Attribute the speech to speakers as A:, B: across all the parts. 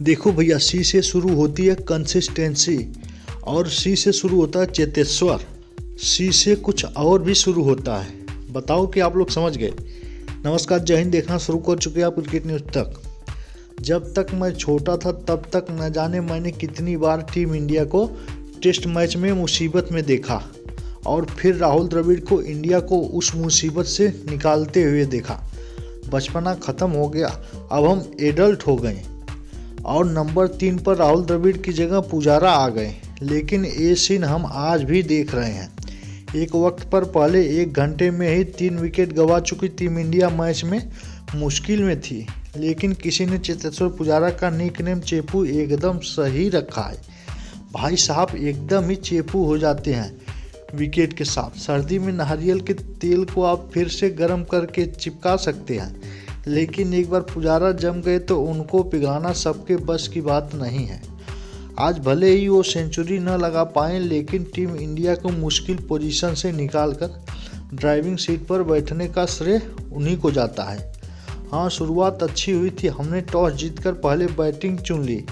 A: देखो भैया, सी से शुरू होती है कंसिस्टेंसी और सी से शुरू होता है चेतेश्वर। सी से कुछ और भी शुरू होता है। बताओ कि आप लोग समझ गए। नमस्कार, जय हिंद। देखना शुरू कर चुके आप क्रिकेट न्यूज़ तक। जब तक मैं छोटा था तब तक न जाने मैंने कितनी बार टीम इंडिया को टेस्ट मैच में मुसीबत में देखा और फिर राहुल द्रविड़ को इंडिया को उस मुसीबत से निकालते हुए देखा। बचपना ख़त्म हो गया, अब हम एडल्ट हो गए और नंबर 3 पर राहुल द्रविड़ की जगह पुजारा आ गए। लेकिन ये सीन हम आज भी देख रहे हैं। एक वक्त पर पहले 1 घंटे में ही 3 विकेट गंवा चुकी टीम इंडिया मैच में मुश्किल में थी, लेकिन किसी ने चेतेश्वर पुजारा का निकनेम चेपू एकदम सही रखा है। भाई साहब एकदम ही चेपू हो जाते हैं विकेट के साथ। सर्दी में नारियल के तेल को आप फिर से गर्म करके चिपका सकते हैं, लेकिन एक बार पुजारा जम गए तो उनको पिघलाना सबके बस की बात नहीं है। आज भले ही वो सेंचुरी न लगा पाएँ, लेकिन टीम इंडिया को मुश्किल पोजीशन से निकालकर ड्राइविंग सीट पर बैठने का श्रेय उन्हीं को जाता है। हाँ, शुरुआत अच्छी हुई थी। हमने टॉस जीतकर पहले बैटिंग चुन ली,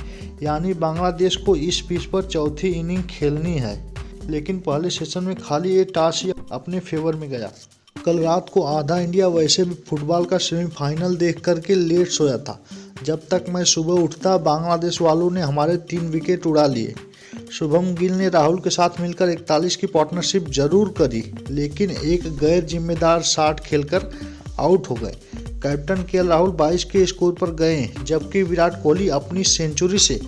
A: यानी बांग्लादेश को इस पिच पर चौथी इनिंग खेलनी है। लेकिन पहले सेशन में खाली ये टॉस ही अपने फेवर में गया। कल रात को आधा इंडिया वैसे भी फुटबॉल का सेमीफाइनल देख करके लेट सोया था। जब तक मैं सुबह उठता, बांग्लादेश वालों ने हमारे 3 विकेट उड़ा लिए। शुभम गिल ने राहुल के साथ मिलकर 41 की पार्टनरशिप जरूर करी, लेकिन एक गैर जिम्मेदार शॉट खेलकर आउट हो गए। कैप्टन केएल राहुल 22 के स्कोर पर गए, जबकि विराट कोहली अपनी सेंचुरी से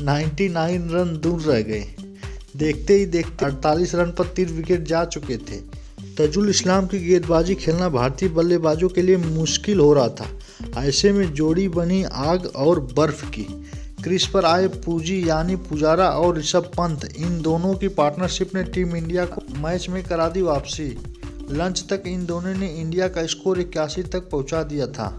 A: 99 रन दूर रह गए। देखते ही देखते 48 रन पर 3 विकेट जा चुके थे। ताजुल इस्लाम की गेंदबाजी खेलना भारतीय बल्लेबाजों के लिए मुश्किल हो रहा था। ऐसे में जोड़ी बनी आग और बर्फ की। क्रीज पर आए पूजी यानी पुजारा और ऋषभ पंत, इन दोनों की पार्टनरशिप ने टीम इंडिया को मैच में करा दी वापसी। लंच तक इन दोनों ने इंडिया का स्कोर 81 तक पहुंचा दिया था।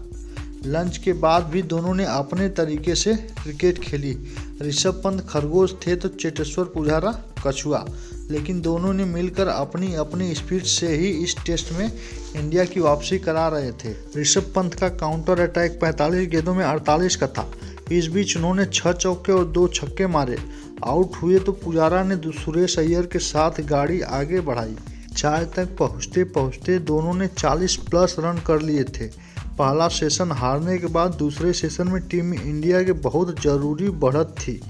A: लंच के बाद भी दोनों ने अपने तरीके से क्रिकेट खेली। ऋषभ पंत खरगोश थे तो चेतेश्वर पुजारा कछुआ, लेकिन दोनों ने मिलकर अपनी अपनी स्पीड से ही इस टेस्ट में इंडिया की वापसी करा रहे थे। ऋषभ पंत का काउंटर अटैक 45 गेंदों में 48 का था। इस बीच उन्होंने 6 चौके और 2 छक्के मारे। आउट हुए तो पुजारा ने सुरेश अय्यर के साथ गाड़ी आगे बढ़ाई। चाय तक पहुँचते पहुँचते दोनों ने 40+ रन कर लिए थे। पहला सेशन हारने के बाद दूसरे सेशन में टीम इंडिया के बहुत ज़रूरी बढ़त थी।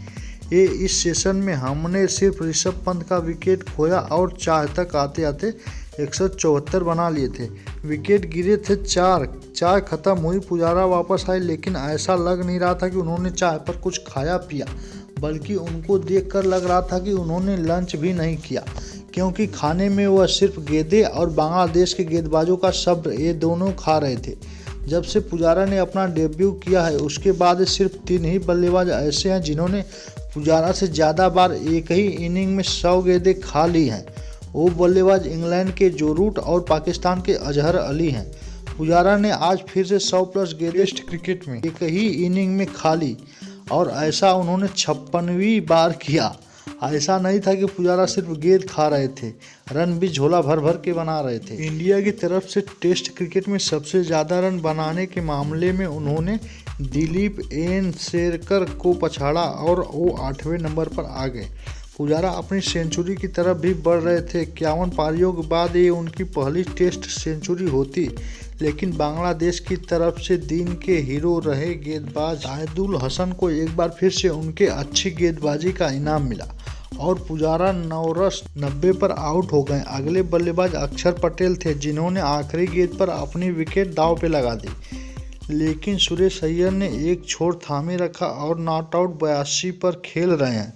A: इस सेशन में हमने सिर्फ ऋषभ पंत का विकेट खोया और चाय तक आते आते 174 बना लिए थे। विकेट गिरे थे 4। चाय खत्म हुई, पुजारा वापस आए, लेकिन ऐसा लग नहीं रहा था कि उन्होंने चाय पर कुछ खाया पिया, बल्कि उनको देखकर लग रहा था कि उन्होंने लंच भी नहीं किया, क्योंकि खाने में वह सिर्फ गेंदें और बांग्लादेश के गेंदबाजों का शब्द ये दोनों खा रहे थे। जब से पुजारा ने अपना डेब्यू किया है, उसके बाद सिर्फ 3 ही बल्लेबाज ऐसे हैं जिन्होंने पुजारा से ज़्यादा बार एक ही इनिंग में 100 गेंदें खा ली हैं। वो बल्लेबाज इंग्लैंड के जो रूट और पाकिस्तान के अजहर अली हैं। पुजारा ने आज फिर से 100+ गेंदें टेस्ट क्रिकेट में एक ही इनिंग में खा ली, और ऐसा उन्होंने 56वीं बार किया। ऐसा नहीं था कि पुजारा सिर्फ गेंद खा रहे थे, रन भी झोला भर भर के बना रहे थे। इंडिया की तरफ से टेस्ट क्रिकेट में सबसे ज़्यादा रन बनाने के मामले में उन्होंने दिलीप एन शेरकर को पछाड़ा और वो 8वें नंबर पर आ गए। पुजारा अपनी सेंचुरी की तरफ भी बढ़ रहे थे। 51 पारियों के बाद ये उनकी पहली टेस्ट सेंचुरी होती, लेकिन बांग्लादेश की तरफ से दिन के हीरो रहे गेंदबाज शाहिदुल हसन को एक बार फिर से उनके अच्छी गेंदबाजी का इनाम मिला और पुजारा 90 पर आउट हो गए। अगले बल्लेबाज अक्षर पटेल थे, जिन्होंने आखिरी गेंद पर अपनी विकेट दांव पे लगा दी, लेकिन सुरेश अय्यर ने एक छोर थामे रखा और नॉट आउट 82 पर खेल रहे हैं।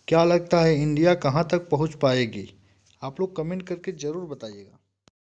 A: क्या लगता है इंडिया कहां तक पहुंच पाएगी? आप लोग कमेंट करके ज़रूर बताइएगा।